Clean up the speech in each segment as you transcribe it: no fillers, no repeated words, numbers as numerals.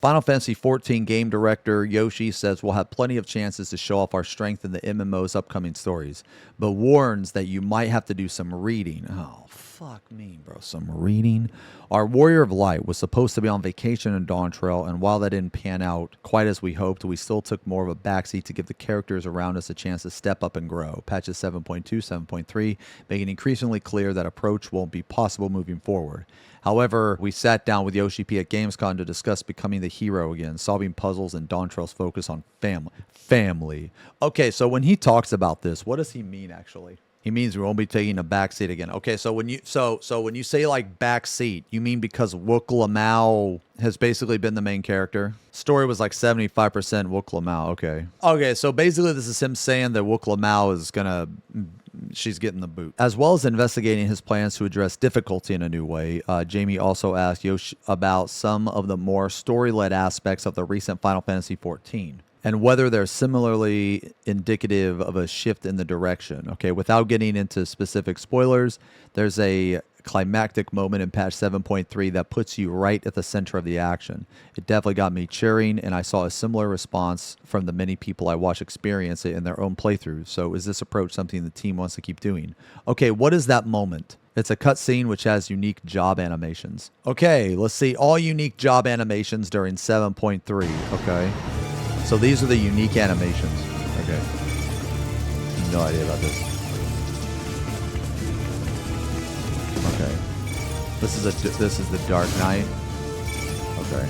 Final Fantasy XIV game director Yoshi says we'll have plenty of chances to show off our strength in the MMO's upcoming stories, but warns that you might have to do some reading. Oh, fuck me, bro. Some reading? Our Warrior of Light was supposed to be on vacation in Dawntrail, and while that didn't pan out quite as we hoped, we still took more of a backseat to give the characters around us a chance to step up and grow. Patches 7.2, 7.3, making increasingly clear that approach won't be possible moving forward. However, we sat down with Yoshi-P at Gamescom to discuss becoming the hero again, solving puzzles, and Dawntrail's focus on family. Okay, so when he talks about this, what does he mean actually? He means we won't be taking a backseat again. Okay, so when you when you say like backseat, you mean because Wuk Lamat has basically been the main character? Story was like 75% Wuk Lamat. Okay. Okay, so basically this is him saying that Wuk Lamat is gonna she's getting the boot. As well as investigating his plans to address difficulty in a new way, Jamie also asked Yoshi about some of the more story-led aspects of the recent Final Fantasy XIV and whether they're similarly indicative of a shift in the direction. Okay, without getting into specific spoilers, there's a climactic moment in patch 7.3 that puts you right at the center of the action. It definitely got me cheering, and I saw a similar response from the many people I watch experience it in their own playthroughs. So is this approach something the team wants to keep doing? Okay, what is that moment? It's a cutscene which has unique job animations. Okay, let's see all unique job animations during 7.3. Okay, so these are the unique animations. Okay, no idea about this. Okay, this is the Dark Knight. Okay.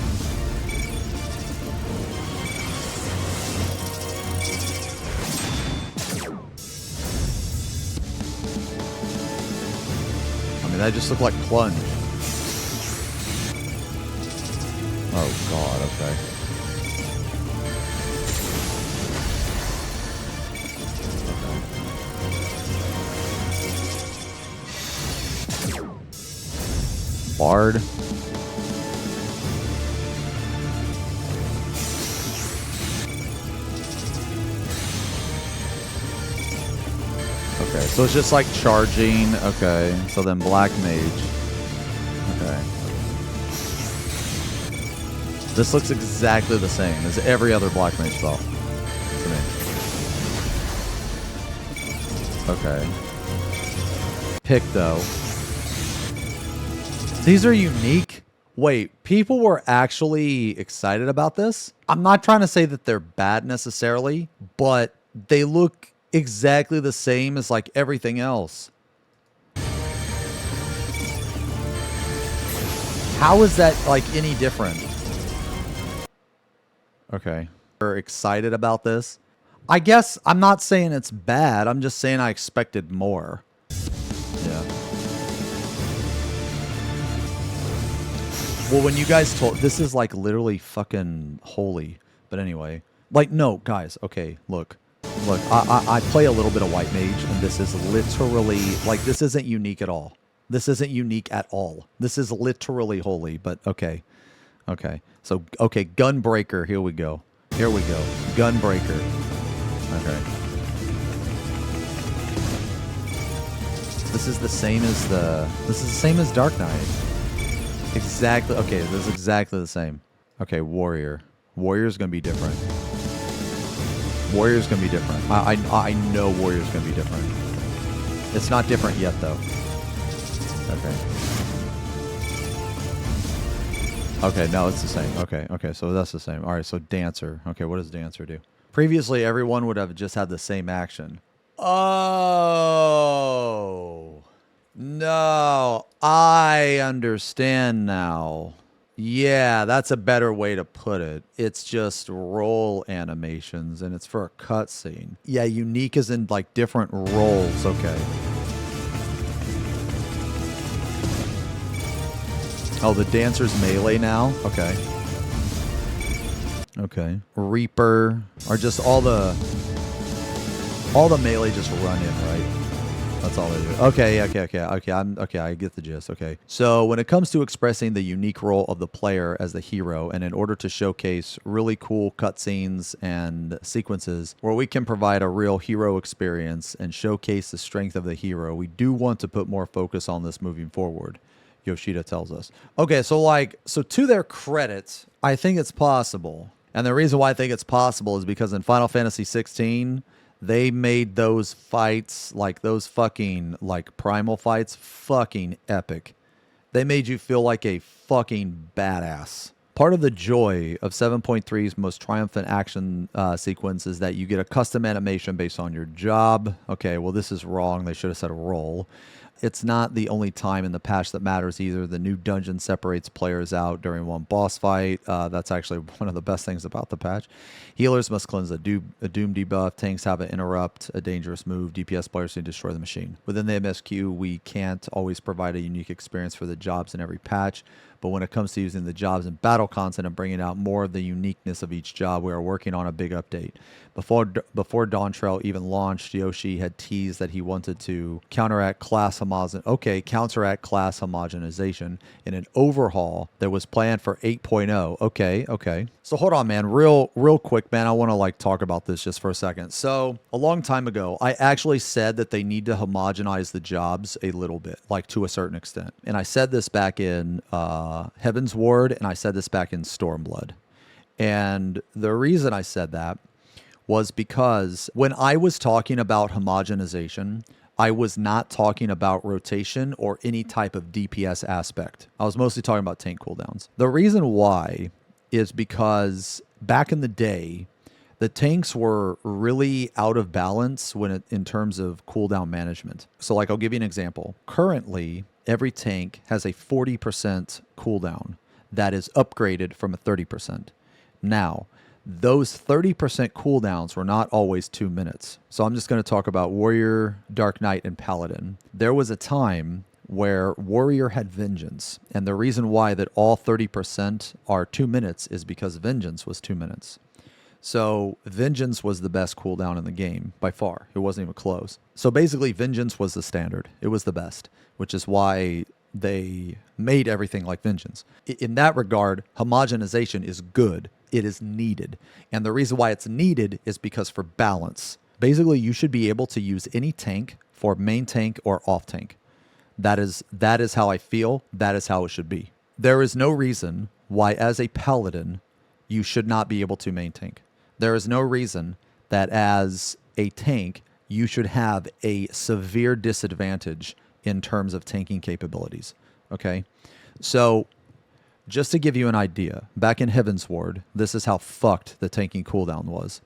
I mean, that just looked like plunge. Oh God. Okay. Bard. Okay, so it's just like charging. Okay, so then Black Mage. Okay. This looks exactly the same as every other Black Mage spell to me. Okay. Picto. These are unique. Wait, people were actually excited about this? I'm not trying to say that they're bad necessarily, but they look exactly the same as like everything else. How is that like any different? Okay. We're excited about this. I guess I'm not saying it's bad. I'm just saying I expected more. Yeah. Well, when you guys told, this is like literally fucking holy. But anyway, like, no, guys, okay, look, I play a little bit of White Mage, and this is literally, like, this isn't unique at all. This isn't unique at all. This is literally holy, but okay. Okay, so, okay, Gunbreaker, here we go. Here we go. Gunbreaker. Okay. This is the same as Dark Knight. Exactly. Okay, this is exactly the same. Okay, Warrior. Warrior's gonna be different. Warrior's gonna be different. I know Warrior's gonna be different. It's not different yet, though. Okay. Okay, no, it's the same. Okay, okay, so that's the same. All right, so Dancer. Okay, what does Dancer do? Previously, everyone would have just had the same action. Oh. No, I understand now. Yeah, that's a better way to put it. It's just roll animations, and it's for a cutscene. Yeah, unique is in, like, different roles. Okay. Oh, the Dancer's melee now? Okay. Okay. Reaper. Or just all the melee just run in, right? That's all they do. Okay, I get the gist. Okay. So when it comes to expressing the unique role of the player as the hero, and in order to showcase really cool cutscenes and sequences where we can provide a real hero experience and showcase the strength of the hero, we do want to put more focus on this moving forward. Yoshida tells us. Okay, so to their credit, I think it's possible. And the reason why I think it's possible is because in Final Fantasy 16, they made those fights, like those fucking like primal fights, fucking epic. They made you feel like a fucking badass. Part of the joy of 7.3's most triumphant action sequence is that you get a custom animation based on your job. Okay, well, this is wrong. They should have said a role. It's not the only time in the patch that matters either. The new dungeon separates players out during one boss fight. That's actually one of the best things about the patch. Healers must cleanse a Doom debuff. Tanks have an interrupt, a dangerous move. DPS players can destroy the machine. Within the MSQ, we can't always provide a unique experience for the jobs in every patch. But when it comes to using the jobs in battle content and bringing out more of the uniqueness of each job, we are working on a big update. Before Dawntrail even launched, Yoshi had teased that he wanted to counteract class homogenization in an overhaul that was planned for 8.0. Okay. So hold on, man. Real quick, man. I want to like talk about this just for a second. So a long time ago, I actually said that they need to homogenize the jobs a little bit, like to a certain extent. And I said this back in Heaven's Ward, and I said this back in Stormblood. And the reason I said that was because when I was talking about homogenization, I was not talking about rotation or any type of DPS aspect. I was mostly talking about tank cooldowns. The reason why is because back in the day, the tanks were really out of balance in terms of cooldown management. So like, I'll give you an example. Currently, every tank has a 40% cooldown that is upgraded from a 30%. Now, those 30% cooldowns were not always 2 minutes. So I'm just going to talk about Warrior, Dark Knight, and Paladin. There was a time where Warrior had Vengeance. And the reason why that all 30% are 2 minutes is because Vengeance was 2 minutes. So Vengeance was the best cooldown in the game by far. It wasn't even close. So basically Vengeance was the standard. It was the best, which is why they made everything like Vengeance. In that regard, homogenization is good. It is needed. And the reason why it's needed is because for balance. Basically, you should be able to use any tank for main tank or off tank. That is how I feel. That is how it should be. There is no reason why as a paladin, you should not be able to main tank. There is no reason that as a tank, you should have a severe disadvantage in terms of tanking capabilities. Okay? So just to give you an idea, back in Heaven's Ward, this is how fucked the tanking cooldown was.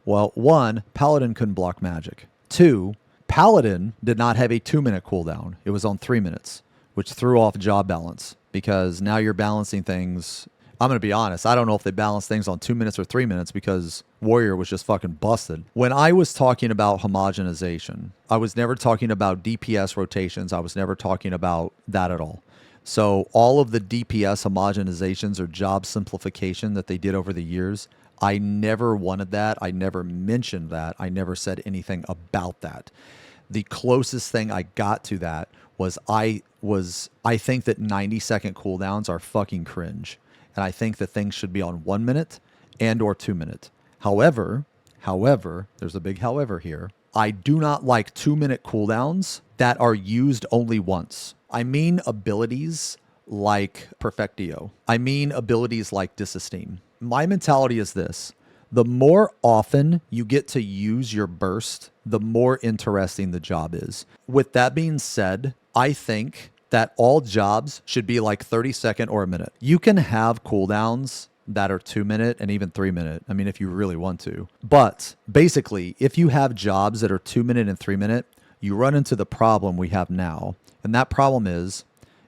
Well, 1, Paladin couldn't block magic. 2, Paladin did not have a 2-minute cooldown. It was on 3 minutes, which threw off job balance because now you're balancing things. I'm going to be honest. I don't know if they balanced things on 2 minutes or 3 minutes because Warrior was just fucking busted. When I was talking about homogenization, I was never talking about DPS rotations. I was never talking about that at all. So all of the DPS homogenizations or job simplification that they did over the years, I never wanted that. I never mentioned that. I never said anything about that. The closest thing I got to that was I think that 90-second cooldowns are fucking cringe. And I think that things should be on 1 minute and or 2 minutes. However, there's a big however here. I do not like 2-minute cooldowns that are used only once. I mean abilities like Perfectio. I mean abilities like Disesteem. My mentality is this. The more often you get to use your burst, the more interesting the job is. With that being said, I think that all jobs should be like 30-second or a minute. You can have cooldowns that are 2 minute and even 3 minute. I mean, if you really want to. But basically, if you have jobs that are 2 minute and 3 minute, you run into the problem we have now. And that problem is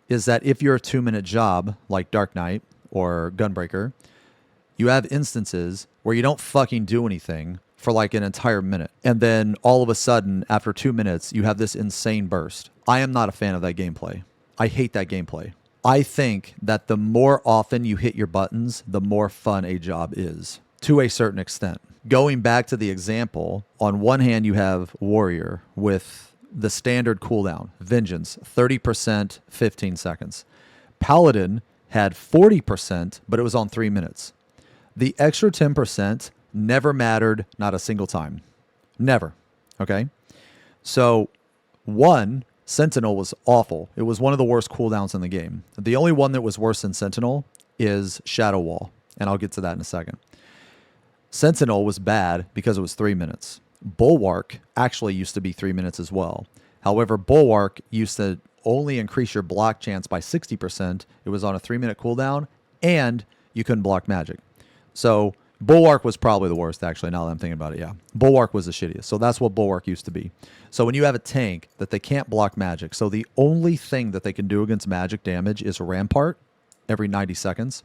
that if you're a 2-minute job like Dark Knight or Gunbreaker, you have instances where you don't fucking do anything for like an entire minute. And then all of a sudden, after 2 minutes, you have this insane burst. I am not a fan of that gameplay. I hate that gameplay. I think that the more often you hit your buttons, the more fun a job is, to a certain extent. Going back to the example, on one hand, you have Warrior with the standard cooldown, Vengeance, 30%, 15 seconds. Paladin had 40%, but it was on 3 minutes. The extra 10% never mattered, not a single time. Never. Okay? So, 1, Sentinel was awful. It was one of the worst cooldowns in the game. The only one that was worse than Sentinel is Shadow Wall, and I'll get to that in a second. Sentinel was bad because it was 3 minutes. Bulwark actually used to be 3 minutes as well. However, Bulwark used to only increase your block chance by 60%. It was on a 3-minute cooldown, and you couldn't block magic. So Bulwark was probably the worst, actually, now that I'm thinking about it, yeah. Bulwark was the shittiest. So that's what Bulwark used to be. So when you have a tank that they can't block magic, so the only thing that they can do against magic damage is Rampart every 90 seconds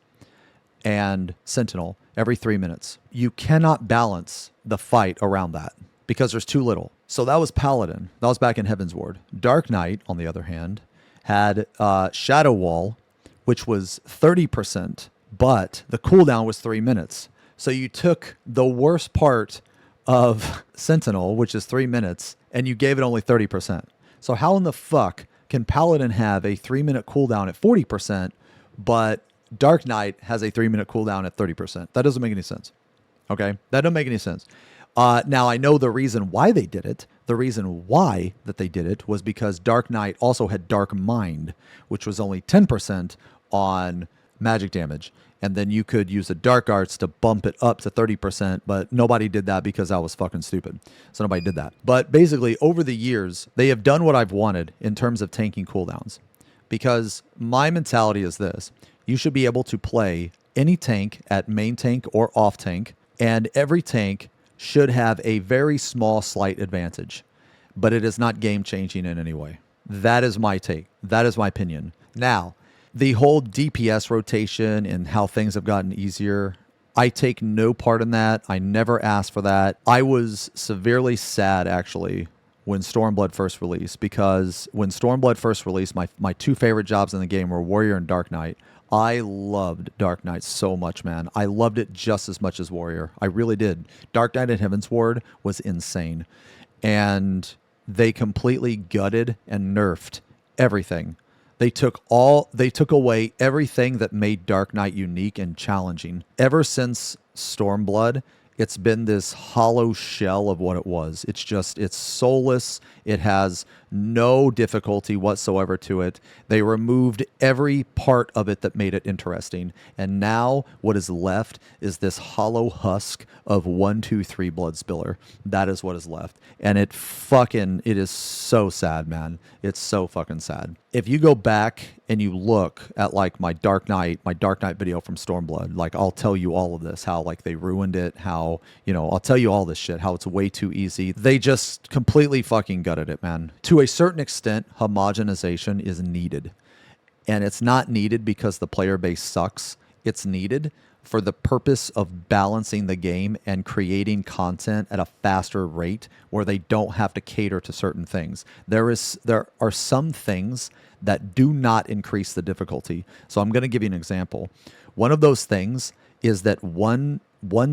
and Sentinel every 3 minutes. You cannot balance the fight around that because there's too little. So that was Paladin. That was back in Heaven's Ward. Dark Knight, on the other hand, had Shadow Wall, which was 30%, but the cooldown was 3 minutes. So you took the worst part of Sentinel, which is 3 minutes, and you gave it only 30%. So how in the fuck can Paladin have a 3-minute cooldown at 40%, but Dark Knight has a 3-minute cooldown at 30%? That doesn't make any sense. Okay? That doesn't make any sense. Now, I know the reason why they did it. The reason why that they did it was because Dark Knight also had Dark Mind, which was only 10% on magic damage. And then you could use the Dark Arts to bump it up to 30%, but nobody did that because that was fucking stupid. So nobody did that. But basically, over the years, they have done what I've wanted in terms of tanking cooldowns. Because my mentality is this. You should be able to play any tank at main tank or off tank, and every tank should have a very small slight advantage. But it is not game-changing in any way. That is my take. That is my opinion. Now, the whole DPS rotation and how things have gotten easier, I take no part in that. I never asked for that. I was severely sad, actually, when Stormblood first released, because when Stormblood first released, my two favorite jobs in the game were Warrior and Dark Knight. I loved Dark Knight so much, man. I loved it just as much as Warrior. I really did. Dark Knight at Heaven's Ward was insane. And they completely gutted and nerfed everything. They took away everything that made Dark Knight unique and challenging. Ever since Stormblood, it's been this hollow shell of what it was. It's soulless. It has no difficulty whatsoever to it. They removed every part of it that made it interesting. And now what is left is this hollow husk of 1, 2, 3 Blood Spiller. That is what is left. And it is so sad, man. It's so fucking sad. If you go back and you look at like my Dark Knight video from Stormblood, like I'll tell you all of this, how like they ruined it, how, I'll tell you all this shit, how it's way too easy. They just completely fucking gutted it, man. To a certain extent, homogenization is needed. And it's not needed because the player base sucks. It's needed for the purpose of balancing the game and creating content at a faster rate where they don't have to cater to certain things. There are some things that do not increase the difficulty. So I'm going to give you an example. One of those things is that one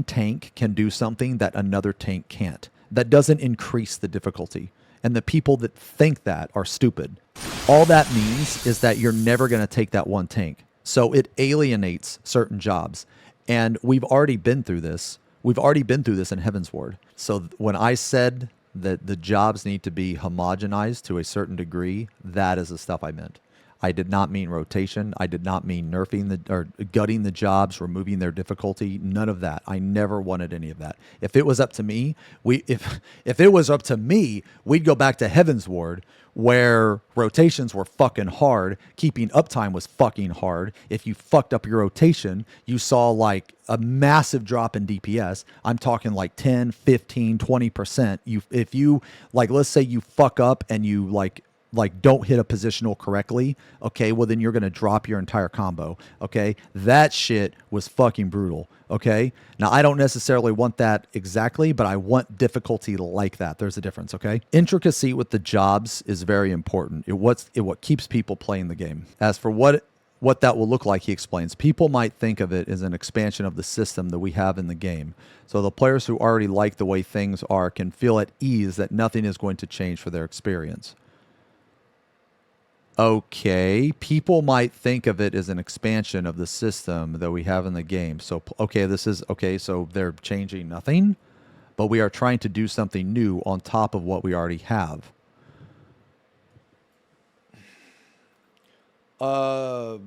tank can do something that another tank can't. That doesn't increase the difficulty. And the people that think that are stupid. All that means is that you're never going to take that one tank. So it alienates certain jobs. And we've already been through this. We've already been through this in Heaven's Ward. So when I said that the jobs need to be homogenized to a certain degree, that is the stuff I meant. I did not mean rotation. I did not mean nerfing or gutting the jobs, removing their difficulty. None of that. I never wanted any of that. If it was up to me, if it was up to me, we'd go back to Heaven's Ward where rotations were fucking hard. Keeping uptime was fucking hard. If you fucked up your rotation, you saw like a massive drop in DPS. I'm talking like 10, 15, 20%. If you like, let's say you fuck up and you like don't hit a positional correctly, okay, well then you're going to drop your entire combo, okay? That shit was fucking brutal, okay? Now, I don't necessarily want that exactly, but I want difficulty like that. There's a difference, okay? Intricacy with the jobs is very important. What keeps people playing the game. As for what that will look like, he explains, people might think of it as an expansion of the system that we have in the game. So the players who already like the way things are can feel at ease that nothing is going to change for their experience. Okay, people might think of it as an expansion of the system that we have in the game. So, so they're changing nothing, but we are trying to do something new on top of what we already have. Uh,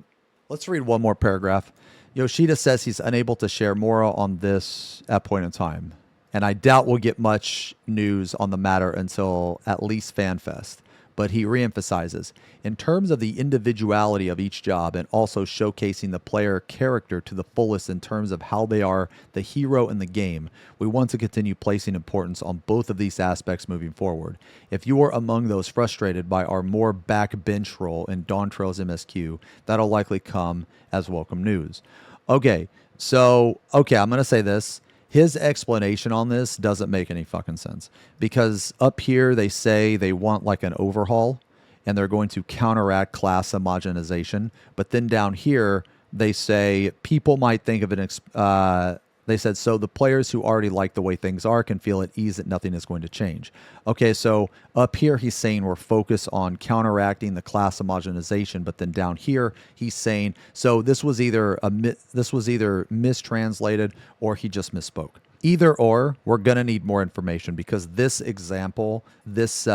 let's read one more paragraph. Yoshida says he's unable to share more on this at point in time, and I doubt we'll get much news on the matter until at least FanFest. But he reemphasizes, in terms of the individuality of each job and also showcasing the player character to the fullest in terms of how they are the hero in the game, we want to continue placing importance on both of these aspects moving forward. If you are among those frustrated by our more backbench role in Dawn Trail's MSQ, that'll likely come as welcome news. Okay, I'm going to say this. His explanation on this doesn't make any fucking sense, because up here they say they want like an overhaul and they're going to counteract class homogenization. But then down here they say people might think of they said, so the players who already like the way things are can feel at ease that nothing is going to change. Okay, so up here he's saying we're focused on counteracting the class homogenization, but then down here he's saying, so this was either mistranslated or he just misspoke. Either or, we're going to need more information, because this example, this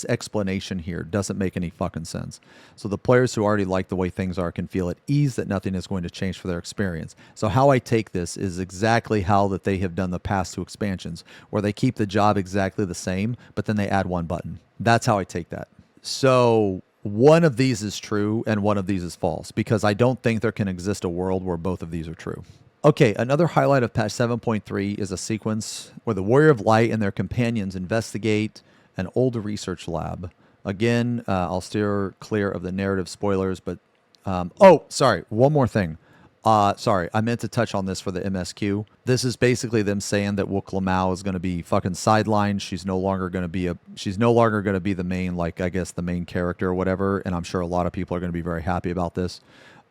explanation here doesn't make any fucking sense. So the players who already like the way things are can feel at ease that nothing is going to change for their experience. So how I take this is exactly how that they have done the past two expansions, where they keep the job exactly the same, but then they add one button. That's how I take that. So one of these is true and one of these is false, because I don't think there can exist a world where both of these are true. Okay, another highlight of patch 7.3 is a sequence where the Warrior of Light and their companions investigate an old research lab. Again, I'll steer clear of the narrative spoilers, but... one more thing. I meant to touch on this for the MSQ. This is basically them saying that Wuk Lamat is going to be fucking sidelined. She's no longer going to be the main, like, I guess, the main character or whatever, and I'm sure a lot of people are going to be very happy about this.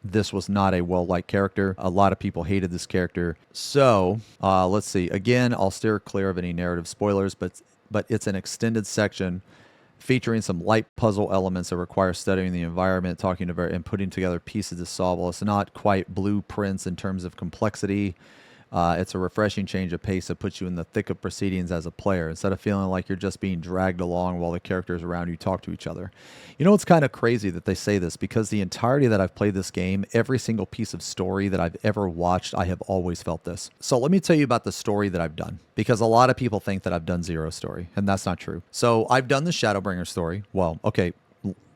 This was not a well-liked character. A lot of people hated this character. So, let's see. Again, I'll steer clear of any narrative spoilers, but it's an extended section featuring some light puzzle elements that require studying the environment, and putting together pieces to solve. Well, it's not quite blueprints in terms of complexity. It's a refreshing change of pace that puts you in the thick of proceedings as a player, instead of feeling like you're just being dragged along while the characters around you talk to each other. You know, it's kind of crazy that they say this, because the entirety that I've played this game, every single piece of story that I've ever watched, I have always felt this. So let me tell you about the story that I've done, because a lot of people think that I've done zero story, and that's not true. So I've done the Shadowbringer story. Well, okay,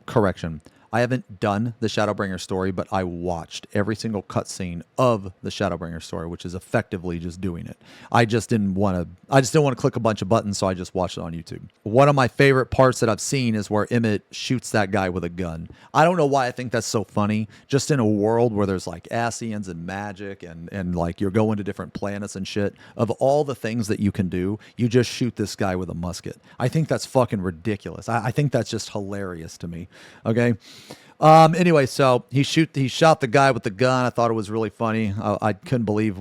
correction. I haven't done the Shadowbringer story, but I watched every single cutscene of the Shadowbringer story, which is effectively just doing it. I just didn't want to click a bunch of buttons, so I just watched it on YouTube. One of my favorite parts that I've seen is where Emmett shoots that guy with a gun. I don't know why I think that's so funny. Just in a world where there's like Asians and magic and like you're going to different planets and shit, of all the things that you can do, you just shoot this guy with a musket. I think that's fucking ridiculous. I think that's just hilarious to me. Okay. Anyway, so he shot the guy with the gun. I thought it was really funny. I couldn't believe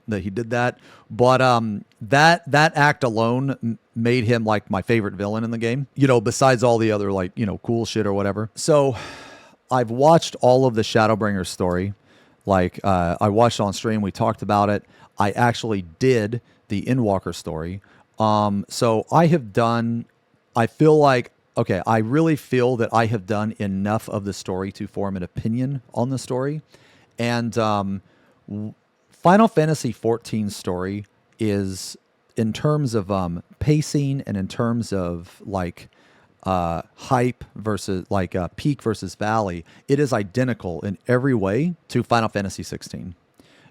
that he did that. But that act alone made him like my favorite villain in the game. You know, besides all the other like, you know, cool shit or whatever. So I've watched all of the Shadowbringer story. Like I watched on stream. We talked about it. I actually did the Endwalker story. So I have done. I feel like. Okay, I really feel that I have done enough of the story to form an opinion on the story. And Final Fantasy XIV story is, in terms of pacing and in terms of like hype versus like peak versus valley, it is identical in every way to Final Fantasy XVI.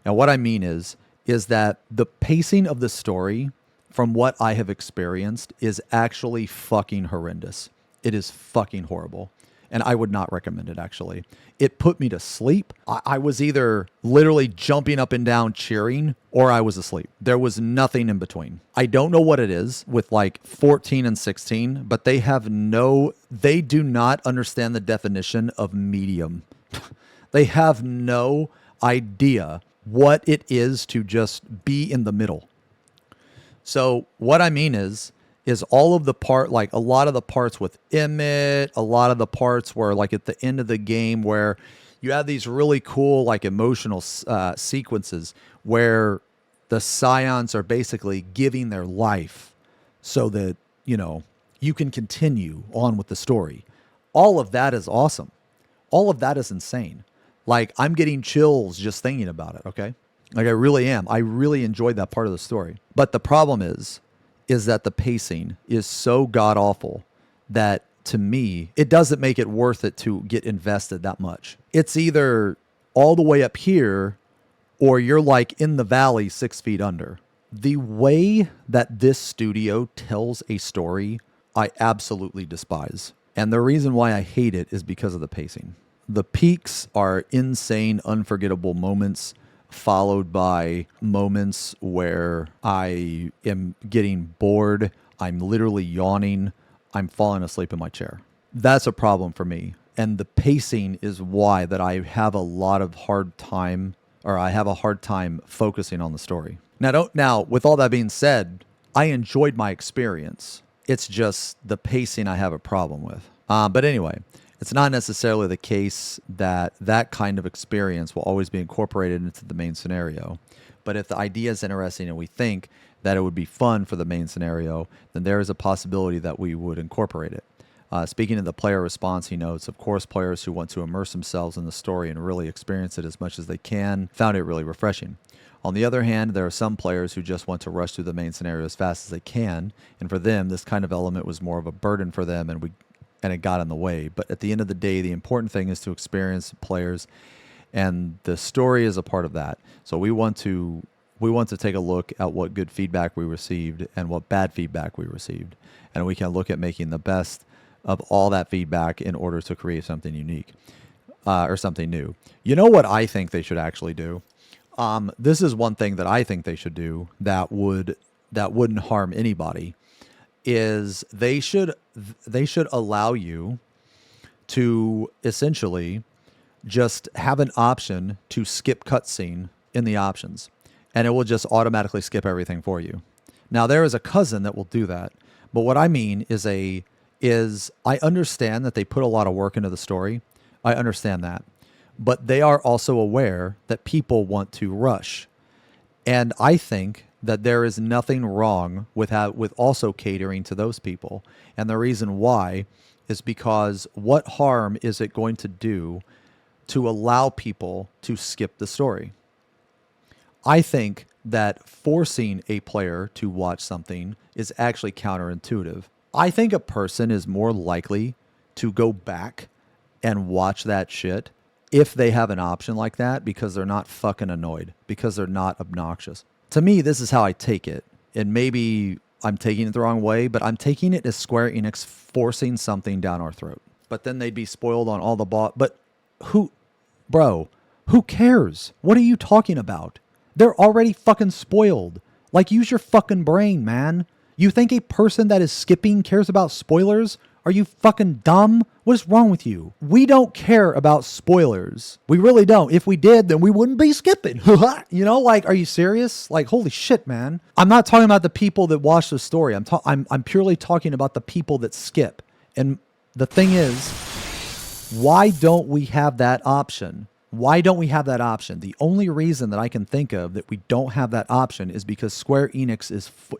And what I mean is that the pacing of the story, from what I have experienced, is actually fucking horrendous. It is fucking horrible. And I would not recommend it, actually. It put me to sleep. I was either literally jumping up and down cheering, or I was asleep. There was nothing in between. I don't know what it is with like 14 and 16, but they do not understand the definition of medium. They have no idea what it is to just be in the middle. So what I mean is all of the like a lot of the parts with Emmett, a lot of the parts where like at the end of the game where you have these really cool like emotional sequences where the Scions are basically giving their life so that, you know, you can continue on with the story. All of that is awesome. All of that is insane. Like, I'm getting chills just thinking about it, okay? Like, I really am. I really enjoyed that part of the story. But the problem is that the pacing is so god-awful that, to me, it doesn't make it worth it to get invested that much. It's either all the way up here or you're like in the valley 6 feet under. The way that this studio tells a story, I absolutely despise. And the reason why I hate it is because of the pacing. The peaks are insane, unforgettable moments, followed by moments where I am getting bored. I'm literally yawning. I'm falling asleep in my chair. That's a problem for me. And the pacing is why that I have a hard time focusing on the story. Now, with all that being said, I enjoyed my experience. It's just the pacing I have a problem with. But anyway, it's not necessarily the case that that kind of experience will always be incorporated into the main scenario. But if the idea is interesting and we think that it would be fun for the main scenario, then there is a possibility that we would incorporate it. Speaking of the player response, he notes, of course, players who want to immerse themselves in the story and really experience it as much as they can found it really refreshing. On the other hand, there are some players who just want to rush through the main scenario as fast as they can, and for them, this kind of element was more of a burden for them, and it got in the way. But at the end of the day, the important thing is to experience players, and the story is a part of that. So we want to take a look at what good feedback we received and what bad feedback we received, and we can look at making the best of all that feedback in order to create something unique or something new. You know what I think they should actually do? This is one thing that I think they should do that wouldn't harm anybody. Is they should allow you to essentially just have an option to skip cutscene in the options, and it will just automatically skip everything for you. Now, there is a cousin that will do that, but what I mean is I understand that they put a lot of work into the story. I understand that, but they are also aware that people want to rush, and I think that there is nothing wrong with also catering to those people. And the reason why is because what harm is it going to do to allow people to skip the story? I think that forcing a player to watch something is actually counterintuitive. I think a person is more likely to go back and watch that shit if they have an option like that because they're not fucking annoyed, because they're not obnoxious. To me, this is how I take it. And maybe I'm taking it the wrong way, but I'm taking it as Square Enix forcing something down our throat. But then they'd be spoiled on all the But who cares? What are you talking about? They're already fucking spoiled. Like, use your fucking brain, man. You think a person that is skipping cares about spoilers? Are you fucking dumb? What is wrong with you? We don't care about spoilers. We really don't. If we did, then we wouldn't be skipping. You know, like, are you serious? Like, holy shit, man. I'm not talking about the people that watch the story. I'm purely talking about the people that skip. And the thing is, why don't we have that option? Why don't we have that option? The only reason that I can think of that we don't have that option is because Square Enix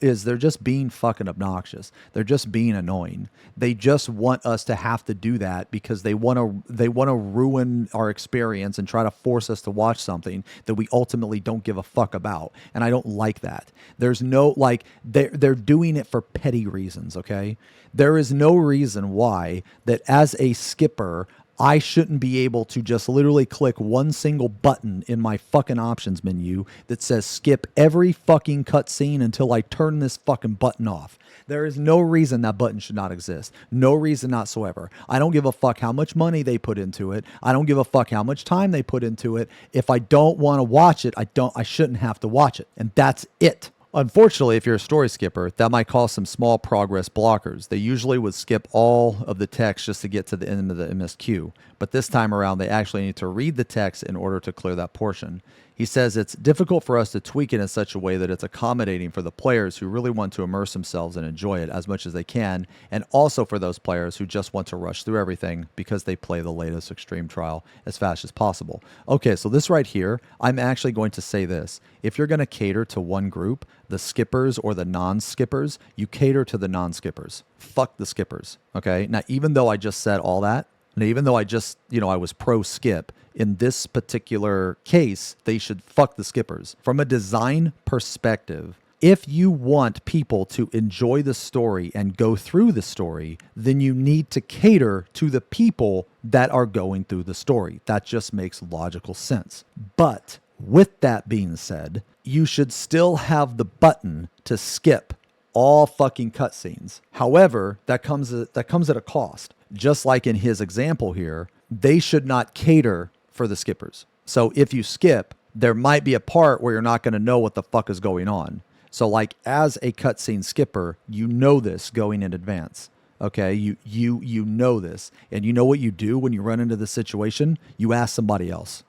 is they're just being fucking obnoxious. They're just being annoying. They just want us to have to do that because they want to ruin our experience and try to force us to watch something that we ultimately don't give a fuck about. And I don't like that. There's no, like, they're doing it for petty reasons, okay? There is no reason why that as a skipper I shouldn't be able to just literally click one single button in my fucking options menu that says skip every fucking cutscene until I turn this fucking button off. There is no reason that button should not exist. No reason whatsoever. I don't give a fuck how much money they put into it. I don't give a fuck how much time they put into it. If I don't want to watch it, I shouldn't have to watch it. And that's it. Unfortunately, if you're a story skipper, that might cause some small progress blockers. They usually would skip all of the text just to get to the end of the MSQ, but this time around they actually need to read the text in order to clear that portion. He says it's difficult for us to tweak it in such a way that it's accommodating for the players who really want to immerse themselves and enjoy it as much as they can, and also for those players who just want to rush through everything because they play the latest Extreme Trial as fast as possible. Okay, so this right here, I'm actually going to say this. If you're going to cater to one group, the skippers or the non-skippers, you cater to the non-skippers. Fuck the skippers, okay? Now, even though I just said all that, And even though I just, I was pro skip, in this particular case, they should fuck the skippers. From a design perspective, if you want people to enjoy the story and go through the story, then you need to cater to the people that are going through the story. That just makes logical sense. But with that being said, you should still have the button to skip all fucking cutscenes. However, that comes at a cost. Just like in his example here, they should not cater for the skippers. So if you skip, there might be a part where you're not going to know what the fuck is going on. So like as a cutscene skipper, you know this going in advance. Okay, you know this, and you know what you do when you run into this situation? You ask somebody else.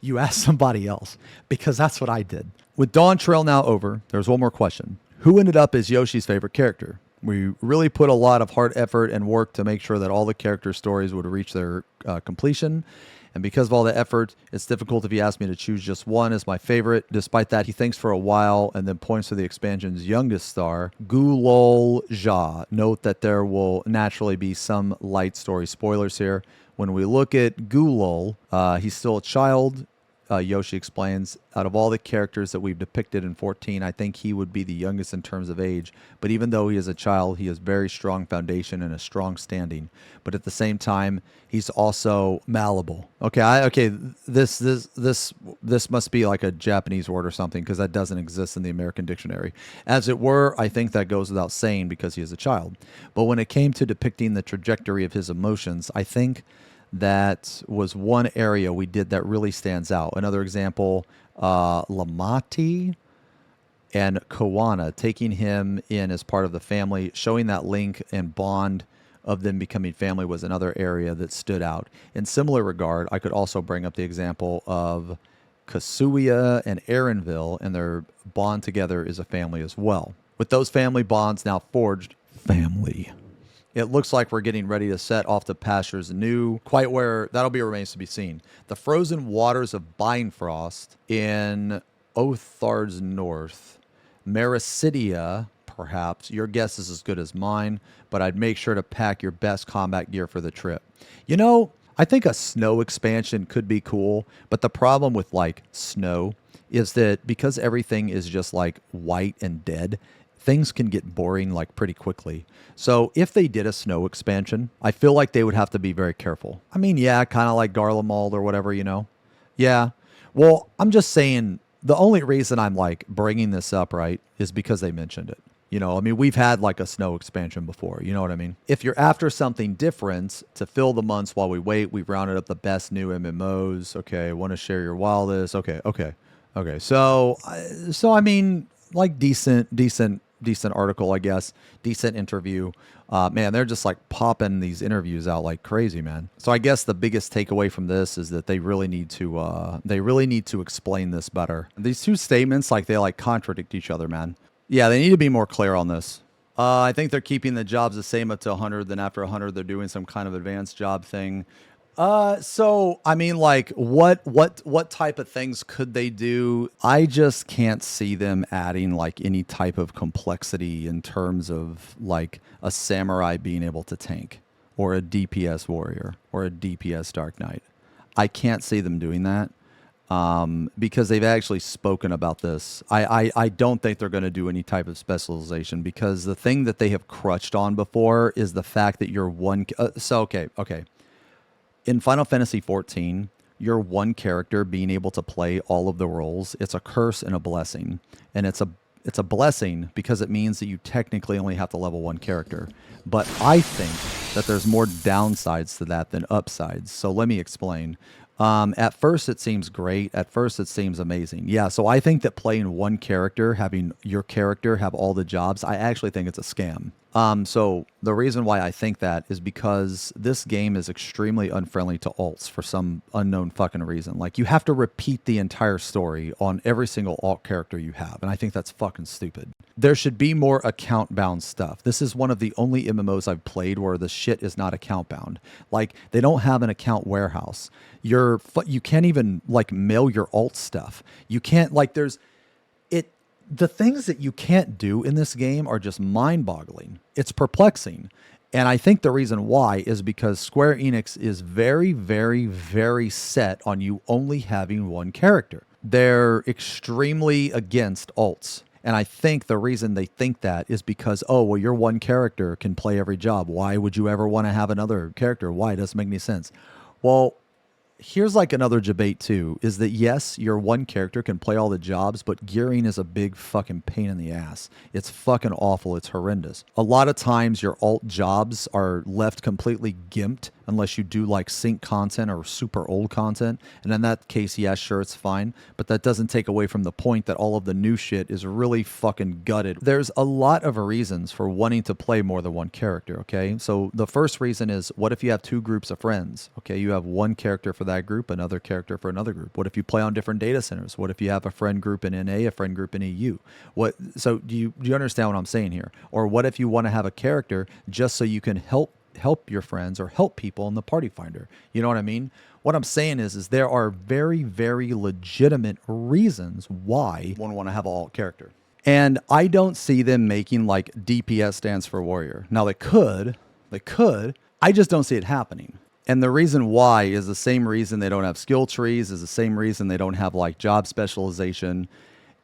You ask somebody else, because that's what I did. With Dawn Trail now over, there's one more question. Who ended up as Yoshi's favorite character? We really put a lot of hard effort and work to make sure that all the character stories would reach their completion. And because of all the effort, it's difficult if you ask me to choose just one as my favorite. Despite that, he thinks for a while and then points to the expansion's youngest star, Gulol Ja. Note that there will naturally be some light story spoilers here. When we look at Gulol, he's still a child. Yoshi explains, out of all the characters that we've depicted in 14, I think he would be the youngest in terms of age. But even though he is a child, he has very strong foundation and a strong standing. But at the same time, he's also malleable. Okay, this must be like a Japanese word or something, because that doesn't exist in the American dictionary. As it were, I think that goes without saying because he is a child. But when it came to depicting the trajectory of his emotions, I think that was one area we did that really stands out. Another example, Lamati and Kawana, taking him in as part of the family, showing that link and bond of them becoming family was another area that stood out. In similar regard, I could also bring up the example of Kasuya and Aaronville, and their bond together is a family as well. With those family bonds now forged, family. It looks like we're getting ready to set off to pastures anew. Quite where that'll be remains to be seen. The frozen waters of Bifrost in Othar's North, Mericidia, perhaps. Your guess is as good as mine, but I'd make sure to pack your best combat gear for the trip. I think a snow expansion could be cool, but the problem with like snow is that because everything is just like white and dead, things can get boring like pretty quickly. So if they did a snow expansion, I feel like they would have to be very careful. I mean, yeah, kind of like Garlemald or whatever, Yeah. Well, I'm just saying the only reason I'm like bringing this up, right, is because they mentioned it. We've had like a snow expansion before. You know what I mean? If you're after something different to fill the months while we wait, we've rounded up the best new MMOs. Okay. Want to share your wildest? Okay. So I mean, like decent article, I guess. Decent interview. Man, they're just like popping these interviews out like crazy, man. So I guess the biggest takeaway from this is that they really need to explain this better. These two statements, like they like contradict each other, man. Yeah, they need to be more clear on this. I think they're keeping the jobs the same up to 100. Then after 100, they're doing some kind of advanced job thing. So I mean, like, what type of things could they do? I just can't see them adding like any type of complexity in terms of like a samurai being able to tank, or a DPS warrior, or a DPS Dark Knight. I can't see them doing that. Because they've actually spoken about this. I don't think they're going to do any type of specialization, because the thing that they have crutched on before is the fact that you're one. Okay. In Final Fantasy XIV, you're one character being able to play all of the roles. It's a curse and a blessing. And it's a blessing because it means that you technically only have to level one character. But I think that there's more downsides to that than upsides. So let me explain. At first, it seems great. At first, it seems amazing. Yeah, so I think that playing one character, having your character have all the jobs, I actually think it's a scam. So the reason why I think that is because this game is extremely unfriendly to alts for some unknown fucking reason. Like, you have to repeat the entire story on every single alt character you have, and I think that's fucking stupid. There should be more account-bound stuff. This is one of the only MMOs I've played where the shit is not account-bound. Like, they don't have an account warehouse. You can't even, like, mail your alt stuff. You can't, like, the things that you can't do in this game are just mind-boggling. It's perplexing. And I think the reason why is because Square Enix is very, very, very set on you only having one character. They're extremely against alts. And I think the reason they think that is because, oh, well, your one character can play every job. Why would you ever want to have another character? Why? It doesn't make any sense. Well, here's like another debate too, is that yes, your one character can play all the jobs, but gearing is a big fucking pain in the ass. It's fucking awful. It's horrendous. A lot of times your alt jobs are left completely gimped unless you do like sync content or super old content. And in that case, yeah, sure, it's fine. But that doesn't take away from the point that all of the new shit is really fucking gutted. There's a lot of reasons for wanting to play more than one character, okay? So the first reason is, what if you have two groups of friends? Okay, you have one character for that group, another character for another group. What if you play on different data centers? What if you have a friend group in NA, a friend group in EU? So do you understand what I'm saying here? Or what if you want to have a character just so you can help your friends or help people in the party finder? You know what I mean? What I'm saying is there are very, very legitimate reasons why one want to have an alt character. And I don't see them making like DPS stands for warrior. Now they could, I just don't see it happening. And the reason why is the same reason they don't have skill trees, is the same reason they don't have like job specialization.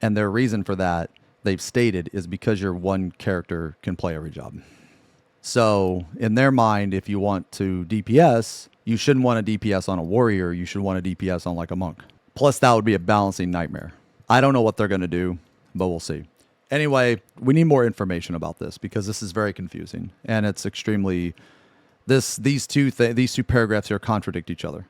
And their reason for that, they've stated, is because your one character can play every job. So in their mind, if you want to DPS, you shouldn't want to DPS on a warrior. You should want to DPS on like a monk. Plus, that would be a balancing nightmare. I don't know what they're going to do, but we'll see. Anyway, we need more information about this because this is very confusing and it's extremely... These two paragraphs here contradict each other.